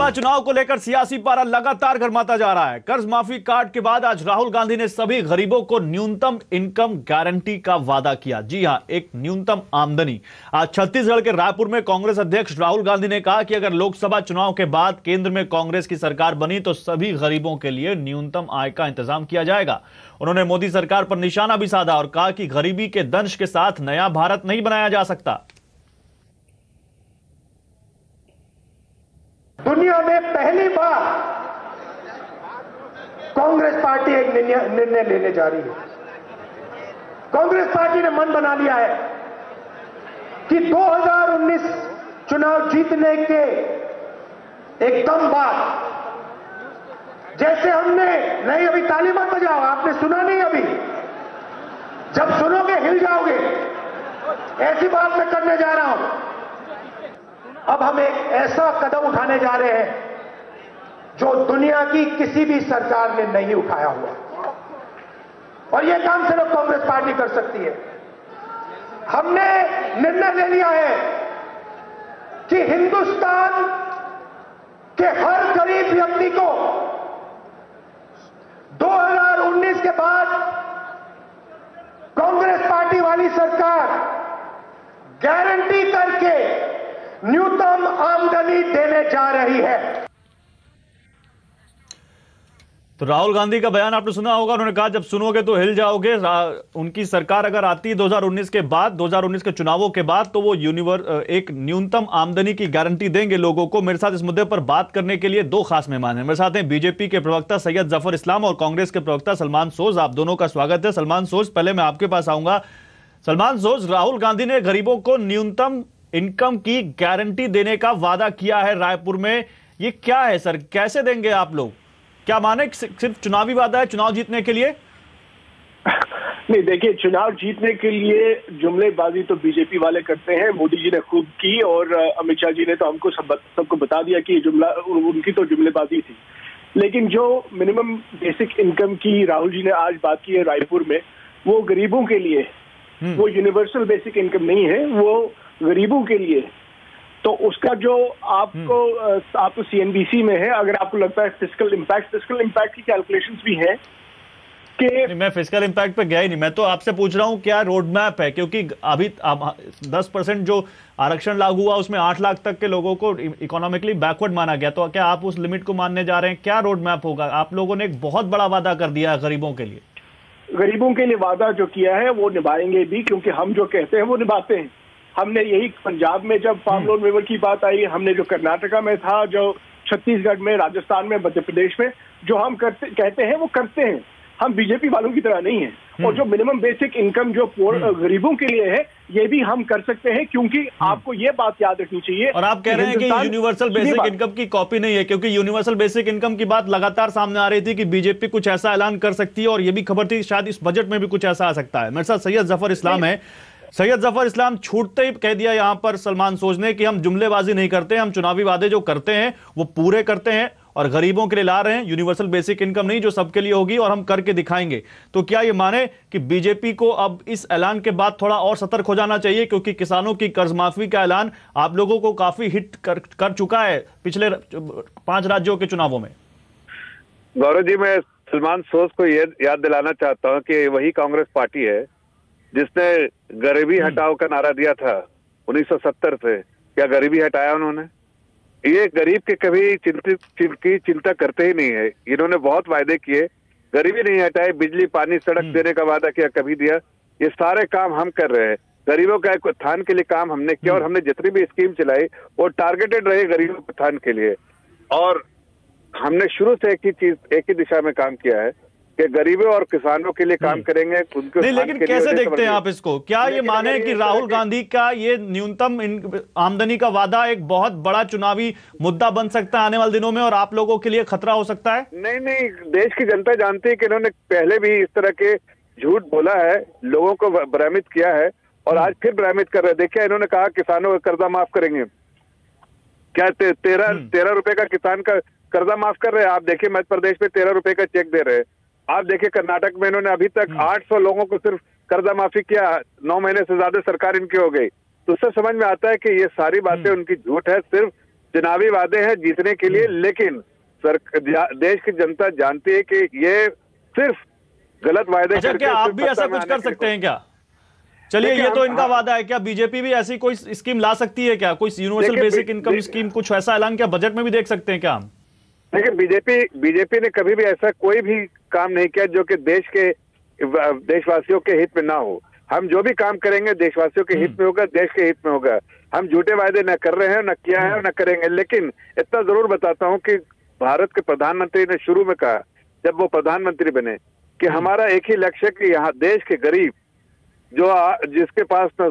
लोकसभा चुनाव को लेकर सियासी पारा लगातार गरमाता जा रहा है। कर्ज माफी कार्ड के बाद आज राहुल गांधी ने सभी गरीबों को न्यूनतम इनकम गारंटी का वादा किया। जी हां, एक न्यूनतम आमदनी। आज छत्तीसगढ़ के रायपुर में कांग्रेस अध्यक्ष राहुल गांधी ने कहा कि अगर लोकसभा चुनाव के बाद केंद्र में कांग्रेस की सरकार बनी तो सभी गरीबों के लिए न्यूनतम आय का इंतजाम किया जाएगा। उन्होंने मोदी सरकार पर निशाना भी साधा और कहा कि गरीबी के दंश के साथ नया भारत नहीं बनाया जा सकता। दुनिया में पहली बार कांग्रेस पार्टी एक निर्णय लेने जा रही है। कांग्रेस पार्टी ने मन बना लिया है कि 2019 चुनाव जीतने के एकदम बाद, जैसे हमने नहीं, अभी ताली मत बजाओ, आपने सुना नहीं अभी, जब सुनोगे हिल जाओगे, ऐसी बात मैं करने जा रहा हूं। अब हम एक ऐसा कदम उठाने जा रहे हैं जो दुनिया की किसी भी सरकार ने नहीं उठाया हुआ, और यह काम सिर्फ कांग्रेस पार्टी कर सकती है। हमने निर्णय ले लिया है कि हिंदुस्तान के हर गरीब व्यक्ति को 2019 के बाद कांग्रेस पार्टी वाली सरकार गारंटी करके न्यूनतम आमदनी देने जा रही है। तो राहुल गांधी का बयान आपने सुना होगा। उन्होंने कहा जब सुनोगे तो हिल जाओगे। उनकी सरकार अगर आती है 2019 के बाद, 2019 के चुनावों के बाद, तो वो एक न्यूनतम आमदनी की गारंटी देंगे लोगों को। मेरे साथ इस मुद्दे पर बात करने के लिए दो खास मेहमान हैं। मेरे साथ हैं बीजेपी के प्रवक्ता सैयद जफर इस्लाम और कांग्रेस के प्रवक्ता सलमान सोज। आप दोनों का स्वागत है। सलमान सोज, पहले मैं आपके पास आऊंगा। सलमान सोज, राहुल गांधी ने गरीबों को न्यूनतम इनकम की गारंटी देने का वादा किया है रायपुर में। ये क्या है सर, कैसे देंगे आप लोग? क्या माने सिर्फ चुनावी वादा है चुनाव जीतने के लिए? नहीं, देखिए, चुनाव जीतने के लिए जुमलेबाजी तो बीजेपी वाले करते हैं। मोदी जी ने खूब की और अमित शाह जी ने तो हमको सबको बता दिया कि जुमला उनकी तो जुमलेबाजी थी। लेकिन जो मिनिमम बेसिक इनकम की राहुल जी ने आज बात की है रायपुर में, वो गरीबों के लिए, वो यूनिवर्सल बेसिक इनकम नहीं है, वो गरीबों के लिए। तो उसका जो आपको, आप तो सीएनबीसी में है, अगर आपको लगता है फिस्कल इम्पैक्ट की कैलकुलेशंस भी हैं कि मैं फिस्कल इम्पैक्ट पे गया ही नहीं। मैं तो आपसे पूछ रहा हूं क्या रोड मैप है, क्योंकि अभी 10% जो आरक्षण लागू हुआ उसमें 8 लाख तक के लोगों को इकोनॉमिकली बैकवर्ड माना गया। तो क्या आप उस लिमिट को मानने जा रहे हैं? क्या रोड मैप होगा? आप लोगों ने एक बहुत बड़ा वादा कर दिया है गरीबों के लिए। गरीबों के लिए वादा जो किया है वो निभाएंगे भी, क्योंकि हम जो कहते हैं वो निभाते हैं। हमने यही पंजाब में जब फार्म लोन वेवर की बात आई, हमने जो कर्नाटका में था, जो छत्तीसगढ़ में, राजस्थान में, मध्य प्रदेश में जो हम कहते हैं वो करते हैं। हम बीजेपी वालों की तरह नहीं है। और जो मिनिमम बेसिक इनकम जो गरीबों के लिए है, ये भी हम कर सकते हैं, क्योंकि आपको ये बात याद रखनी चाहिए। और आप कह रहे हैं कि यूनिवर्सल बेसिक इनकम की कॉपी नहीं है, क्योंकि यूनिवर्सल बेसिक इनकम की बात लगातार सामने आ रही थी कि बीजेपी कुछ ऐसा ऐलान कर सकती है, और ये भी खबर थी शायद इस बजट में भी कुछ ऐसा आ सकता है। मेरे साथ सैयद जफर इस्लाम है। सैयद जफर इस्लाम, छूटते ही कह दिया यहां पर सलमान सोज ने कि हम जुमलेबाजी नहीं करते, हम चुनावी वादे जो करते हैं वो पूरे करते हैं और गरीबों के लिए ला रहे हैं। यूनिवर्सल बेसिक इनकम नहीं, जो सबके लिए होगी, और हम करके दिखाएंगे। तो क्या ये माने कि बीजेपी को अब इस ऐलान के बाद थोड़ा और सतर्क हो जाना चाहिए, क्योंकि किसानों की कर्ज माफी का ऐलान आप लोगों को काफी हिट कर चुका है पिछले 5 राज्यों के चुनावों में? गौरव जी, मैं सलमान सोज को याद दिलाना चाहता हूँ कि वही कांग्रेस पार्टी है जिसने गरीबी हटाओ का नारा दिया था 1970 से। क्या गरीबी हटाया उन्होंने? ये गरीब के कभी चिंता करते ही नहीं है। इन्होंने बहुत वायदे किए, गरीबी नहीं हटाए। बिजली, पानी, सड़क देने का वादा किया, कभी दिया? ये सारे काम हम कर रहे हैं। गरीबों का एक उत्थान के लिए काम हमने किया, और हमने जितनी भी स्कीम चलाई वो टारगेटेड रहे गरीबों के उत्थान के लिए। और हमने शुरू से एक ही दिशा में काम किया है कि गरीबों और किसानों के लिए काम करेंगे, उनके नहीं। लेकिन कैसे देखते हैं आप इसको? क्या ये माने कि राहुल गांधी का ये न्यूनतम आमदनी का वादा एक बहुत बड़ा चुनावी मुद्दा बन सकता है आने वाले दिनों में, और आप लोगों के लिए खतरा हो सकता है? नहीं, देश की जनता जानती है कि इन्होंने पहले भी इस तरह के झूठ बोला है, लोगों को भ्रमित किया है, और आज फिर भ्रमित कर रहे हैं। देखिए, इन्होंने कहा किसानों का कर्जा माफ करेंगे। क्या 13 रुपए का किसान का कर्जा माफ कर रहे हैं? आप देखिए, मध्य प्रदेश में 13 रुपए का चेक दे रहे हैं। आप देखिए, कर्नाटक में इन्होंने अभी तक 800 लोगों को सिर्फ कर्जा माफी किया। 9 महीने से ज्यादा सरकार इनकी हो गई। तो उससे समझ में आता है कि ये सारी बातें उनकी झूठ है। सिर्फ चुनावी वादे हैं जीतने के लिए, लेकिन देश की जनता जानती है कि ये सिर्फ गलत वायदे अच्छा, क्या आप भी ऐसा कुछ कर सकते हैं क्या? चलिए, ये तो इनका वादा है, क्या बीजेपी भी ऐसी कोई स्कीम ला सकती है क्या? कोई यूनिवर्सल बेसिक इनकम स्कीम, कुछ ऐसा ऐलान क्या बजट में भी देख सकते हैं क्या हम? देखिए, बीजेपी ने कभी भी ऐसा कोई भी काम नहीं किया जो कि देशवासियों के हित में ना हो। हम जो भी काम करेंगे देशवासियों के हित में होगा, देश के हित में होगा। हम झूठे वायदे न कर रहे हैं, न किया है और न करेंगे। लेकिन इतना जरूर बताता हूं कि भारत के प्रधानमंत्री ने शुरू में कहा, जब वो प्रधानमंत्री बने, कि हमारा एक ही लक्ष्य है कि यहाँ देश के गरीब जिसके पास न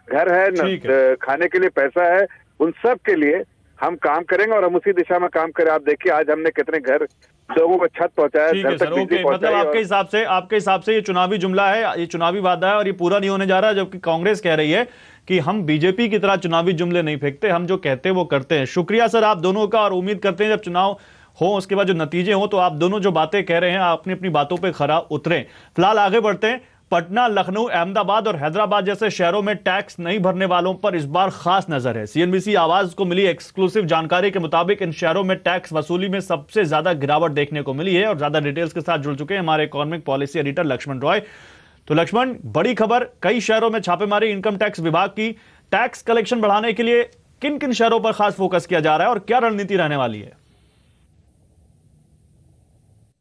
घर है न खाने के लिए पैसा है, उन सब के लिए हम काम करेंगे और हम उसी दिशा में काम करें। आप देखिए, आज हमने कितने घर लोगों को छत पहुंचाया, घर तक बिजली पहुंचाई। मतलब आपके हिसाब से ये चुनावी जुमला है, ये चुनावी वादा है और ये पूरा नहीं होने जा रहा है, जबकि कांग्रेस कह रही है कि हम बीजेपी की तरह चुनावी जुमले नहीं फेंकते, हम जो कहते हैं वो करते हैं। शुक्रिया सर आप दोनों का, और उम्मीद करते हैं जब चुनाव हो उसके बाद जो नतीजे हो तो आप दोनों जो बातें कह रहे हैं आप अपनी अपनी बातों पे खरा उतरें। फिलहाल आगे बढ़ते हैं। पटना, लखनऊ, अहमदाबाद और हैदराबाद जैसे शहरों में टैक्स नहीं भरने वालों पर इस बार खास नजर है। सीएनबीसी आवाज को मिली एक्सक्लूसिव जानकारी के मुताबिक इन शहरों में टैक्स वसूली में सबसे ज्यादा गिरावट देखने को मिली है। और ज्यादा डिटेल्स के साथ जुड़ चुके हैं हमारे economic policy editor Lakshman Roy. तो लक्ष्मण, बड़ी खबर, कई शहरों में छापेमारी इनकम टैक्स विभाग की। टैक्स कलेक्शन बढ़ाने के लिए किन किन शहरों पर खास फोकस किया जा रहा है और क्या रणनीति रहने वाली है?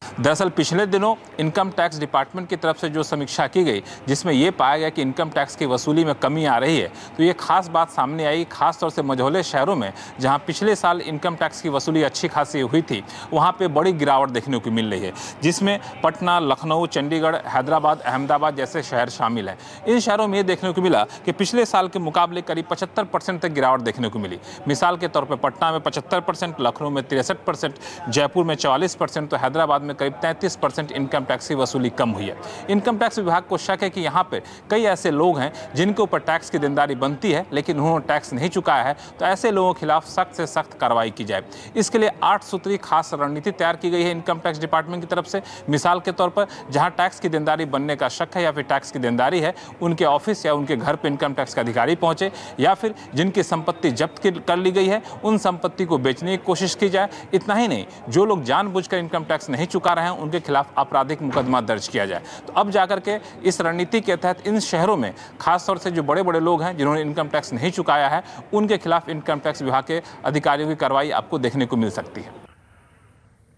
दरअसल पिछले दिनों इनकम टैक्स डिपार्टमेंट की तरफ से जो समीक्षा की गई, जिसमें यह पाया गया कि इनकम टैक्स की वसूली में कमी आ रही है, तो ये खास बात सामने आई। खास तौर से मझौले शहरों में, जहां पिछले साल इनकम टैक्स की वसूली अच्छी खासी हुई थी, वहां पे बड़ी गिरावट देखने को मिल रही है, जिसमें पटना, लखनऊ, चंडीगढ़, हैदराबाद, अहमदाबाद जैसे शहर शामिल हैं। इन शहरों में ये देखने को मिला कि पिछले साल के मुकाबले करीब 75% तक गिरावट देखने को मिली। मिसाल के तौर पर पटना में 75%, लखनऊ में 63%, जयपुर में 44%, तो हैदराबाद में करीब 33% इनकम टैक्स की वसूली कम हुई है। इनकम टैक्स विभाग को शक है कि यहाँ पे कई ऐसे लोग हैं जिनके ऊपर टैक्स की देनदारी बनती है लेकिन उन्होंने टैक्स नहीं चुकाया है, तो ऐसे लोगों के खिलाफ सख्त से सख्त कार्रवाई की जाए। इसके लिए 8 सूत्री खास रणनीति तैयार की गई है इनकम टैक्स डिपार्टमेंट की तरफ से। मिसाल के तौर पर जहाँ टैक्स की देनदारी बनने का शक है या फिर टैक्स की देनदारी है, उनके ऑफिस या उनके घर पर इनकम टैक्स के अधिकारी पहुंचे, या फिर जिनकी संपत्ति जब्त कर ली गई है उन संपत्ति को बेचने की कोशिश की जाए। इतना ही नहीं, जो लोग जानबूझकर इनकम टैक्स नहीं चुका रहे हैं उनके खिलाफ आपराधिक मुकदमा दर्ज किया जाए। तो अब जाकर के इस रणनीति के तहत इन शहरों में खासतौर से जो बड़े बड़े लोग हैं जिन्होंने इनकम टैक्स नहीं चुकाया है, उनके खिलाफ इनकम टैक्स विभाग के अधिकारियों की कार्रवाई आपको देखने को मिल सकती है।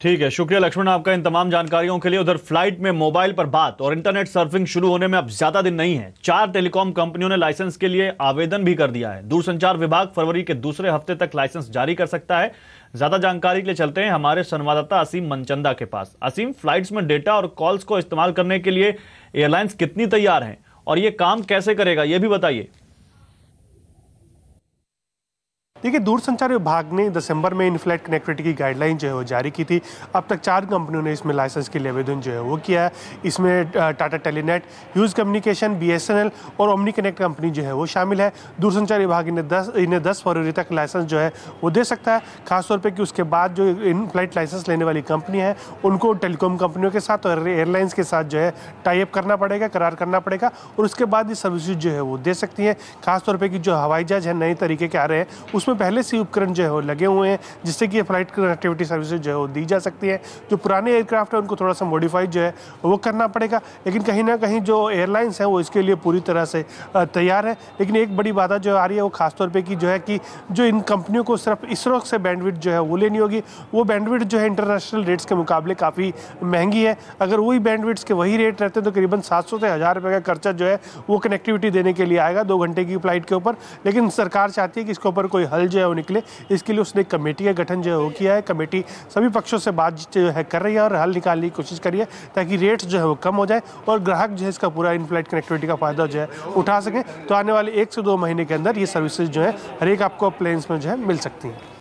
ठीक है, शुक्रिया लक्ष्मण आपका इन तमाम जानकारियों के लिए। उधर फ्लाइट में मोबाइल पर बात और इंटरनेट सर्फिंग शुरू होने में अब ज्यादा दिन नहीं है। 4 टेलीकॉम कंपनियों ने लाइसेंस के लिए आवेदन भी कर दिया है। दूरसंचार विभाग फरवरी के दूसरे हफ्ते तक लाइसेंस जारी कर सकता है। ज्यादा जानकारी के लिए चलते हैं हमारे संवाददाता असीम मनचंदा के पास। असीम, फ्लाइट्स में डेटा और कॉल्स को इस्तेमाल करने के लिए एयरलाइंस कितनी तैयार हैं और ये काम कैसे करेगा, ये भी बताइए। देखिए, दूरसंचार विभाग ने दिसंबर में इन फ्लाइट कनेक्टिविटी की गाइडलाइन जो है वो जारी की थी। अब तक 4 कंपनियों ने इसमें लाइसेंस के लिए आवेदन जो है वो किया है। इसमें टाटा टेलीनेट, ह्यूज कम्युनिकेशन, BSNL और ओमनी कनेक्ट कंपनी जो है वो शामिल है। दूरसंचार विभाग इन्हें 10 फरवरी तक लाइसेंस जो है वो दे सकता है। खासतौर पर कि उसके बाद जो इन फ्लाइट लाइसेंस लेने वाली कंपनी है उनको टेलीकॉम कंपनियों के साथ और एयरलाइंस के साथ जो है टाई अप करना पड़ेगा, करार करना पड़ेगा, और उसके बाद ये सर्विसेज जो है वो दे सकती हैं। खासतौर पर कि जो हवाई जहाज है नए तरीके के आ रहे हैं, उसमें पहले से उपकरण जो है वो लगे हुए हैं जिससे कि ये फ्लाइट कनेक्टिविटी सर्विसेज जो है वो दी जा सकती है। जो पुराने एयरक्राफ्ट है उनको थोड़ा सा मॉडिफाइड जो है वो करना पड़ेगा, लेकिन कहीं ना कहीं जो एयरलाइंस हैं वो इसके लिए पूरी तरह से तैयार है। लेकिन एक बड़ी बात जो आ रही है वो खासतौर पे कि जो है कि जो इन कंपनियों को सिर्फ इसरो से बैंडविड्थ जो है वो लेनी होगी। वो बैंडविड्थ जो है इंटरनेशनल रेट्स के मुकाबले काफ़ी महंगी है। अगर वही बैंडविड्थ के वही रेट रहते तो करीबन 700 से 1000 रुपये का खर्चा जो है वो कनेक्टिविटी देने के लिए आएगा 2 घंटे की फ्लाइट के ऊपर। लेकिन सरकार चाहती है कि इसके ऊपर कोई हल जो है निकले। इसके लिए उसने कमेटी का गठन जो है वो किया है। कमेटी सभी पक्षों से बात जो है कर रही है और हल निकालने की कोशिश करी है ताकि रेट्स जो है वो कम हो जाए और ग्राहक जो है इसका पूरा इन फ्लाइट कनेक्टिविटी का फायदा जो है उठा सकें। तो आने वाले 1 से 2 महीने के अंदर ये सर्विसेज जो है हर एक आपको प्लेन्स में जो है मिल सकती हैं।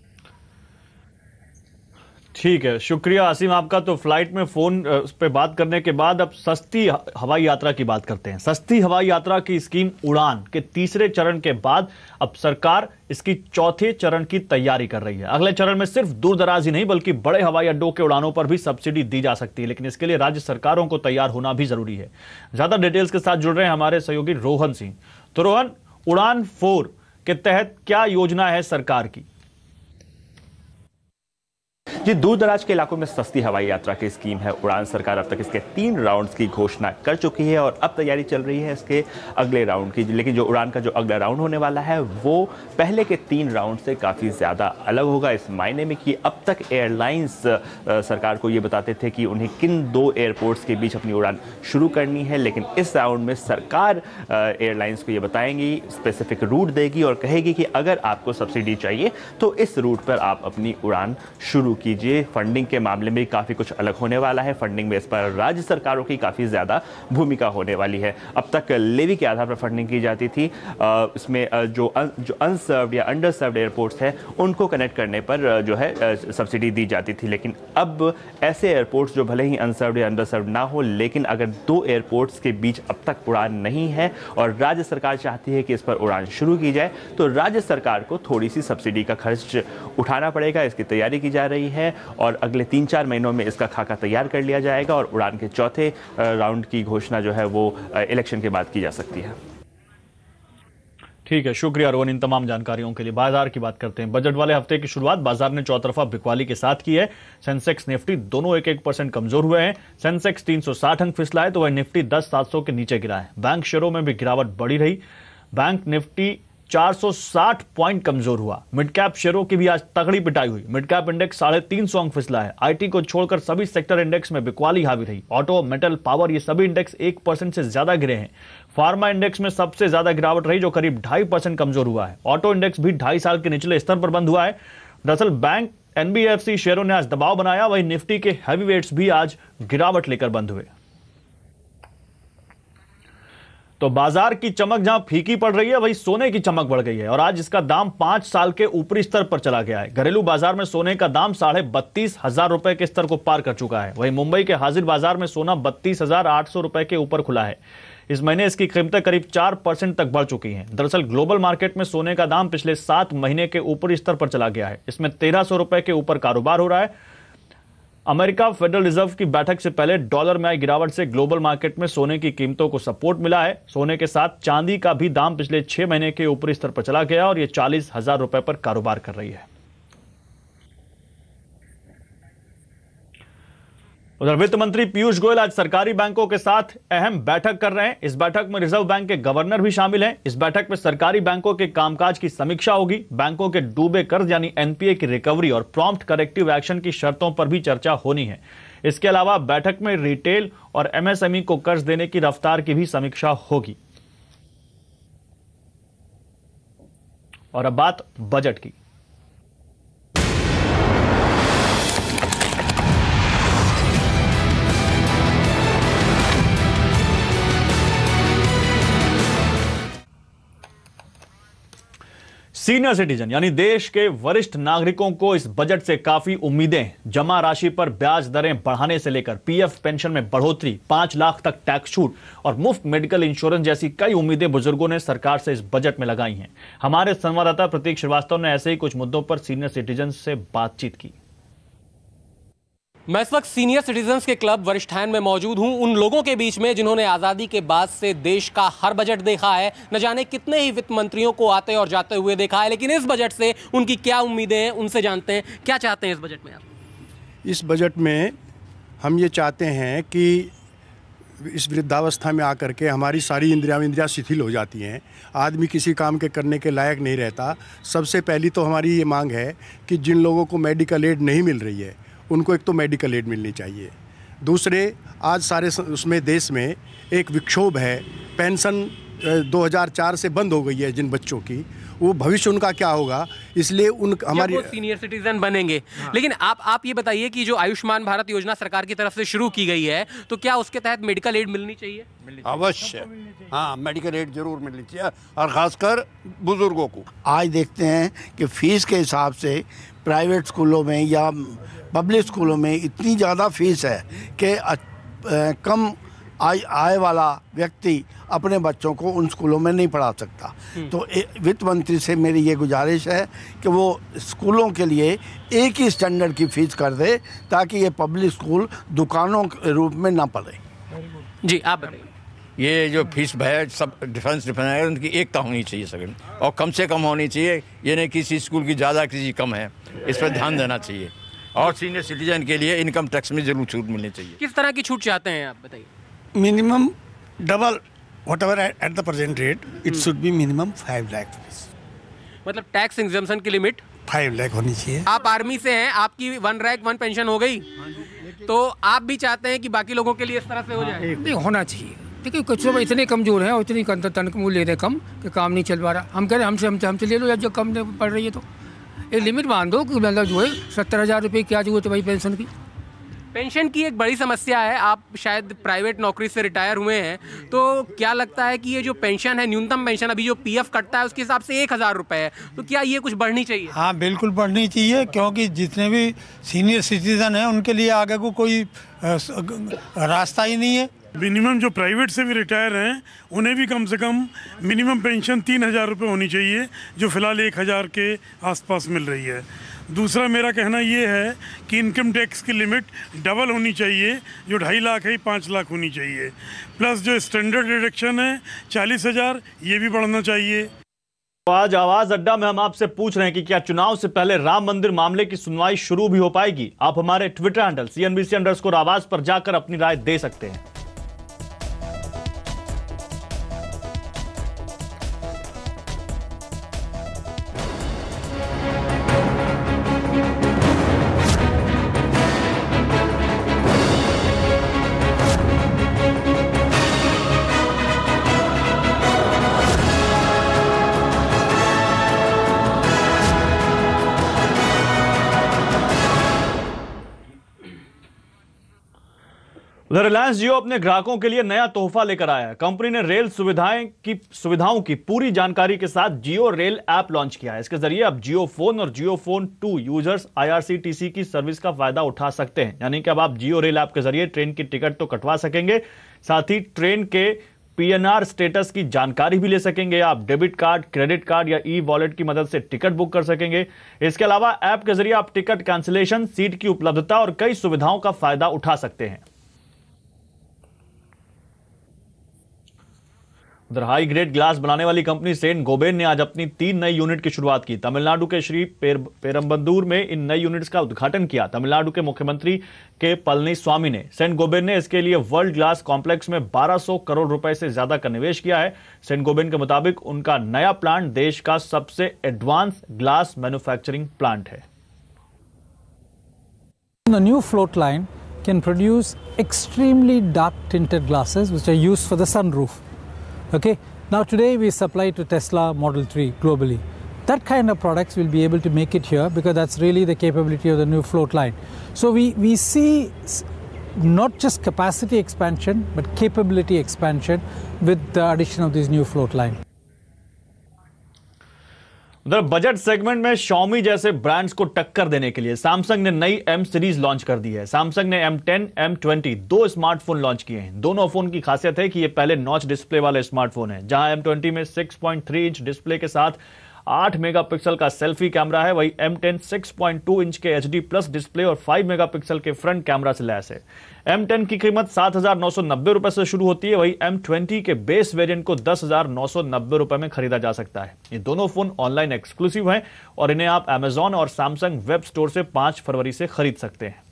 ठीक है, शुक्रिया आसिम आपका। तो फ्लाइट में फोन पे बात करने के बाद अब सस्ती हवाई यात्रा की बात करते हैं। सस्ती हवाई यात्रा की स्कीम उड़ान के तीसरे चरण के बाद अब सरकार इसकी चौथे चरण की तैयारी कर रही है। अगले चरण में सिर्फ दूर दराज ही नहीं बल्कि बड़े हवाई अड्डों के उड़ानों पर भी सब्सिडी दी जा सकती है, लेकिन इसके लिए राज्य सरकारों को तैयार होना भी जरूरी है। ज्यादा डिटेल्स के साथ जुड़ रहे हैं हमारे सहयोगी रोहन सिंह। तो रोहन, उड़ान 4 के तहत क्या योजना है सरकार की? जी, दूर दराज के इलाकों में सस्ती हवाई यात्रा की स्कीम है उड़ान। सरकार अब तक इसके 3 राउंड्स की घोषणा कर चुकी है और अब तैयारी चल रही है इसके अगले राउंड की। लेकिन जो उड़ान का जो अगला राउंड होने वाला है वो पहले के 3 राउंड से काफ़ी ज़्यादा अलग होगा, इस मायने में कि अब तक एयरलाइंस सरकार को ये बताते थे कि उन्हें किन 2 एयरपोर्ट्स के बीच अपनी उड़ान शुरू करनी है, लेकिन इस राउंड में सरकार एयरलाइंस को ये बताएंगी, स्पेसिफिक रूट देगी और कहेगी कि अगर आपको सब्सिडी चाहिए तो इस रूट पर आप अपनी उड़ान शुरू कीजिए। फंडिंग के मामले में काफ़ी कुछ अलग होने वाला है। फंडिंग में इस पर राज्य सरकारों की काफ़ी ज़्यादा भूमिका होने वाली है। अब तक लेवी के आधार पर फंडिंग की जाती थी, इसमें जो अनसर्व्ड या अंडरसर्व्ड एयरपोर्ट्स हैं उनको कनेक्ट करने पर जो है सब्सिडी दी जाती थी। लेकिन अब ऐसे एयरपोर्ट्स जो भले ही अनसर्व्ड या अंडरसर्व्ड ना हो, लेकिन अगर 2 एयरपोर्ट्स के बीच अब तक उड़ान नहीं है और राज्य सरकार चाहती है कि इस पर उड़ान शुरू की जाए, तो राज्य सरकार को थोड़ी सी सब्सिडी का खर्च उठाना पड़ेगा। इसकी तैयारी की जा रही है और अगले 3-4 महीनों में इसका खाका तैयार कर लिया जाएगा और उड़ान के चौथे राउंड की घोषणा जो है वो इलेक्शन के बाद की जा सकती है। ठीक है, शुक्रिया रोहन इन तमाम जानकारियों के लिए। बाजार की बात करते हैं। बजट वाले हफ्ते की शुरुआत बाजार ने चौतरफा बिकवाली के साथ की है। सेंसेक्स निफ्टी दोनों 1% कमजोर हुए हैं। सेंसेक्स 360 अंक फिसला है तो वह निफ्टी 10,700 के नीचे गिरा है। बैंक शेयरों में भी गिरावट बढ़ी रही। बैंक निफ्टी 460 पॉइंट कमजोर हुआ। मिड कैप शेयरों की भी आज तगड़ी पिटाई हुई। मिड कैप इंडेक्स 350 अंक फिसला है। आईटी को छोड़कर सभी सेक्टर इंडेक्स में बिकवाली हावी रही। ऑटो, मेटल, पावर ये सभी इंडेक्स 1% से ज्यादा गिरे हैं। फार्मा इंडेक्स में सबसे ज्यादा गिरावट रही जो करीब 2.5% कमजोर हुआ है। ऑटो इंडेक्स भी 2.5 साल के निचले स्तर पर बंद हुआ है। दरअसल बैंक एनबीएफसी शेयरों ने आज दबाव बनाया, वहीं निफ्टी के हैवीवेट्स भी आज गिरावट लेकर बंद हुए। तो बाजार की चमक जहां फीकी पड़ रही है वहीं सोने की चमक बढ़ गई है और आज इसका दाम 5 साल के ऊपरी स्तर पर चला गया है। घरेलू बाजार में सोने का दाम 32,500 रुपए के स्तर को पार कर चुका है। वहीं मुंबई के हाजिर बाजार में सोना 32,800 रुपए के ऊपर खुला है। इस महीने इसकी कीमतें करीब 4% तक बढ़ चुकी हैं। दरअसल ग्लोबल मार्केट में सोने का दाम पिछले 7 महीने के ऊपरी स्तर पर चला गया है। इसमें 1,300 रुपए के ऊपर कारोबार हो रहा है। अमेरिका फेडरल रिजर्व की बैठक से पहले डॉलर में आई गिरावट से ग्लोबल मार्केट में सोने की कीमतों को सपोर्ट मिला है। सोने के साथ चांदी का भी दाम पिछले 6 महीने के ऊपरी स्तर पर चला गया और यह 40,000 रुपए पर कारोबार कर रही है। उधर वित्त मंत्री पीयूष गोयल आज सरकारी बैंकों के साथ अहम बैठक कर रहे हैं। इस बैठक में रिजर्व बैंक के गवर्नर भी शामिल हैं। इस बैठक में सरकारी बैंकों के कामकाज की समीक्षा होगी। बैंकों के डूबे कर्ज यानी एनपीए की रिकवरी और प्रॉम्प्ट करेक्टिव एक्शन की शर्तों पर भी चर्चा होनी है। इसके अलावा बैठक में रिटेल और एमएसएमई को कर्ज देने की रफ्तार की भी समीक्षा होगी। और अब बात बजट की। सीनियर सिटीजन यानी देश के वरिष्ठ नागरिकों को इस बजट से काफी उम्मीदें हैं। जमा राशि पर ब्याज दरें बढ़ाने से लेकर पीएफ पेंशन में बढ़ोतरी, 5 लाख तक टैक्स छूट और मुफ्त मेडिकल इंश्योरेंस जैसी कई उम्मीदें बुजुर्गों ने सरकार से इस बजट में लगाई हैं। हमारे संवाददाता प्रतीक श्रीवास्तव ने ऐसे ही कुछ मुद्दों पर सीनियर सिटीजन से बातचीत की। मैं इस वक्त सीनियर सिटीजन्स के क्लब वरिष्ठायन में मौजूद हूं, उन लोगों के बीच में जिन्होंने आज़ादी के बाद से देश का हर बजट देखा है। न जाने कितने ही वित्त मंत्रियों को आते और जाते हुए देखा है, लेकिन इस बजट से उनकी क्या उम्मीदें हैं उनसे जानते हैं। क्या चाहते हैं इस बजट में आप? इस बजट में हम ये चाहते हैं कि इस वृद्धावस्था में आकर के हमारी सारी इंद्रियां शिथिल हो जाती हैं, आदमी किसी काम के करने के लायक नहीं रहता। सबसे पहली तो हमारी ये मांग है कि जिन लोगों को मेडिकल एड नहीं मिल रही है उनको एक तो मेडिकल एड मिलनी चाहिए। दूसरे, आज सारे उसमें देश में एक विक्षोभ है। पेंशन 2004 से बंद हो गई है जिन बच्चों की, वो भविष्य उनका क्या होगा, इसलिए हमारी सीनियर सिटीजन बनेंगे। हाँ। लेकिन आप ये बताइए कि जो आयुष्मान भारत योजना सरकार की तरफ से शुरू की गई है, तो क्या उसके तहत मेडिकल एड मिलनी चाहिए? अवश्य, हाँ, मेडिकल एड जरूर मिलनी चाहिए और खासकर बुजुर्गों को। आज देखते हैं कि फीस के हिसाब से प्राइवेट स्कूलों में या पब्लिक स्कूलों में इतनी ज़्यादा फीस है कि कम आय वाला व्यक्ति अपने बच्चों को उन स्कूलों में नहीं पढ़ा सकता। तो वित्त मंत्री से मेरी ये गुजारिश है कि वो स्कूलों के लिए एक ही स्टैंडर्ड की फ़ीस कर दे ताकि ये पब्लिक स्कूल दुकानों के रूप में ना पड़े। जी, आप बताइए। ये जो फीस है सब डिफरेंस है, उनकी एकता होनी चाहिए सभी, और कम से कम होनी चाहिए। ये नहीं किसी स्कूल की ज़्यादा किसी कम है, इस पर ध्यान देना चाहिए। और सीनियर सिटीजन के लिए इनकम टैक्स में जरूर छूट मिलनी चाहिए। किस तरह की छूट चाहते हैं आप, बताइए? Minimum double whatever at the present rate, it should be minimum 5 lakh rupees. मतलब टैक्स एग्जम्पशन की लिमिट 5 लाख होनी चाहिए। आप आर्मी से हैं, आपकी 1 रैंक 1 पेंशन हो गई, तो आप भी चाहते हैं कि बाकी लोगों के लिए इस तरह से हो जाए? नहीं, होना चाहिए। देखिए कुछ लोग इतने कमजोर हैं और इतनी तनख्वाह ले रहे कम कि काम नहीं चल पा रहा। हम कह रहे हैं हमसे ले लो, या जो कम पड़ रही है तो एक लिमिट बांध दो कि मतलब जो है 70,000 रुपये क्या जरूरत है भाई पेंशन की। पेंशन की एक बड़ी समस्या है। आप शायद प्राइवेट नौकरी से रिटायर हुए हैं, तो क्या लगता है कि ये जो पेंशन है, न्यूनतम पेंशन अभी जो पीएफ कटता है उसके हिसाब से 1,000 रुपये है, तो क्या ये कुछ बढ़नी चाहिए? हाँ बिल्कुल बढ़नी चाहिए, क्योंकि जितने भी सीनियर सिटीजन हैं उनके लिए आगे को कोई रास्ता ही नहीं है। मिनिमम जो प्राइवेट से भी रिटायर हैं उन्हें भी कम से कम मिनिमम पेंशन 3,000 रुपये होनी चाहिए, जो फिलहाल 1,000 के आसपास मिल रही है। दूसरा मेरा कहना ये है कि इनकम टैक्स की लिमिट डबल होनी चाहिए, जो 2.5 लाख है 5 लाख होनी चाहिए, प्लस जो स्टैंडर्ड डिडक्शन है 40,000 ये भी बढ़ना चाहिए। तो आज आवाज अड्डा में हम आपसे पूछ रहे हैं कि क्या चुनाव से पहले राम मंदिर मामले की सुनवाई शुरू भी हो पाएगी? आप हमारे ट्विटर हैंडल CNBC_आवाज पर जाकर अपनी राय दे सकते हैं। उधर रिलायंस जियो अपने ग्राहकों के लिए नया तोहफा लेकर आया है। कंपनी ने रेल सुविधाओं की पूरी जानकारी के साथ जियो रेल ऐप लॉन्च किया है। इसके जरिए अब जियो फोन और जियो फोन 2 यूजर्स IRCTC की सर्विस का फायदा उठा सकते हैं। यानी कि अब आप जियो रेल ऐप के जरिए ट्रेन की टिकट तो कटवा सकेंगे, साथ ही ट्रेन के PNR स्टेटस की जानकारी भी ले सकेंगे। आप डेबिट कार्ड, क्रेडिट कार्ड या ई-वॉलेट की मदद से टिकट बुक कर सकेंगे। इसके अलावा ऐप के जरिए आप टिकट कैंसिलेशन, सीट की उपलब्धता और कई सुविधाओं का फायदा उठा सकते हैं। उधर हाई ग्रेड ग्लास बनाने वाली कंपनी सेंट गोबेन ने आज अपनी 3 नई यूनिट की शुरुआत की। तमिलनाडु के श्री पेरम्बदूर में इन नई यूनिट्स का उद्घाटन किया। तमिलनाडु के मुख्यमंत्री के पलनीस्वामी ने सेंट गोबेन ने इसके लिए वर्ल्ड ग्लास कॉम्प्लेक्स में 1200 करोड़ रुपए से ज्यादा का निवेश किया है। सेंट गोबेन के मुताबिक उनका नया प्लांट देश का सबसे एडवांस ग्लास मैन्युफैक्चरिंग प्लांट है। The new float line can produce extremely dark tinted glasses which are used for the sunroof. Okay, now today we supply to Tesla Model 3 globally. That kind of products will be able to make it here because that's really the capability of the new float line. So we see not just capacity expansion but capability expansion with the addition of this new float line. उधर budget segment में Xiaomi जैसे brands को टक्कर देने के लिए Samsung ने नई M सीरीज लॉन्च कर दी है। सैमसंग ने M10, M20 दो स्मार्टफोन लॉन्च किए हैं। दोनों फोन की खासियत है कि ये पहले नॉच डिस्प्ले वाले स्मार्टफोन है। जहां M20 में 6.3 इंच डिस्प्ले के साथ 8 मेगापिक्सल का सेल्फी कैमरा है, वही M10 6.2 इंच के HD प्लस डिस्प्ले और 5 मेगापिक्सल के फ्रंट कैमरा से लैस है। M10 की कीमत 7,990 रुपए से शुरू होती है, वही M20 के बेस वेरिएंट को 10,990 रुपए में खरीदा जा सकता है। ये दोनों फोन ऑनलाइन एक्सक्लूसिव हैं और इन्हें आप Amazon और Samsung वेब स्टोर से 5 फरवरी से खरीद सकते हैं।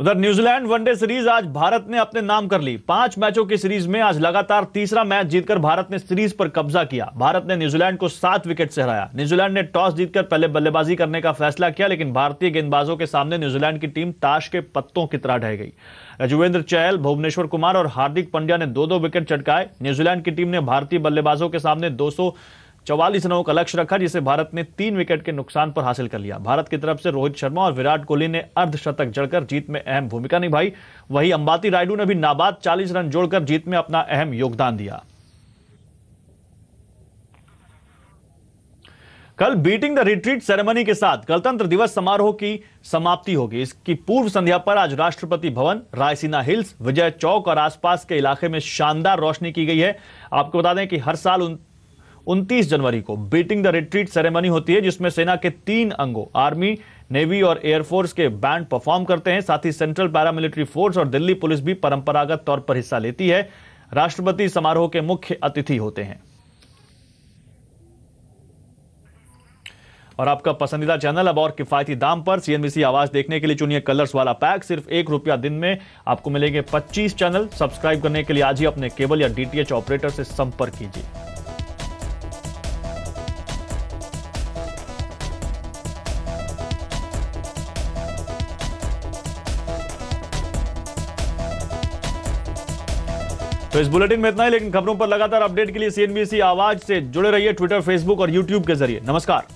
उधर न्यूजीलैंड वनडे सीरीज आज भारत ने अपने नाम कर ली। 5 मैचों की सीरीज में आज लगातार तीसरा मैच जीतकर भारत ने सीरीज पर कब्जा किया। भारत ने न्यूजीलैंड को 7 विकेट से हराया। न्यूजीलैंड ने टॉस जीतकर पहले बल्लेबाजी करने का फैसला किया, लेकिन भारतीय गेंदबाजों के सामने न्यूजीलैंड की टीम ताश के पत्तों की तरह ढह गई। युजवेंद्र चहल, भुवनेश्वर कुमार और हार्दिक पांड्या ने 2-2 विकेट चटकाए। न्यूजीलैंड की टीम ने भारतीय बल्लेबाजों के सामने 244 रनों का लक्ष्य रखा, जिसे भारत ने 3 विकेट के नुकसान पर हासिल कर लिया। भारत की तरफ से रोहित शर्मा और विराट कोहली ने अर्धशतक जड़कर जीत में अहम भूमिका निभाई। वहीं अंबाती रायडू ने भी नाबाद 40 रन जोड़कर जीत में अपना अहम योगदान दिया। कल बीटिंग द रिट्रीट सेरेमनी के साथ गणतंत्र दिवस समारोह की समाप्ति होगी। इसकी पूर्व संध्या पर आज राष्ट्रपति भवन, रायसीना हिल्स, विजय चौक और आसपास के इलाके में शानदार रोशनी की गई है। आपको बता दें कि हर साल 29 जनवरी को बीटिंग द रिट्रीट सेरेमनी होती है, जिसमें सेना के 3 अंगों आर्मी, नेवी और एयरफोर्स के बैंड परफॉर्म करते हैं। साथ ही सेंट्रल पैरामिलिट्री फोर्स और दिल्ली पुलिस भी परंपरागत तौर पर हिस्सा लेती है। राष्ट्रपति समारोह के मुख्य अतिथि होते हैं। और आपका पसंदीदा चैनल अब और किफायती दाम पर। CNBC आवाज देखने के लिए चुनिए कलर्स वाला पैक, सिर्फ ₹1 दिन में आपको मिलेंगे 25 चैनल। सब्सक्राइब करने के लिए आज ही अपने केबल या DTH ऑपरेटर से संपर्क कीजिए। तो इस बुलेटिन में इतना ही, लेकिन खबरों पर लगातार अपडेट के लिए CNBC आवाज से जुड़े रहिए, ट्विटर, फेसबुक और YouTube के जरिए। नमस्कार।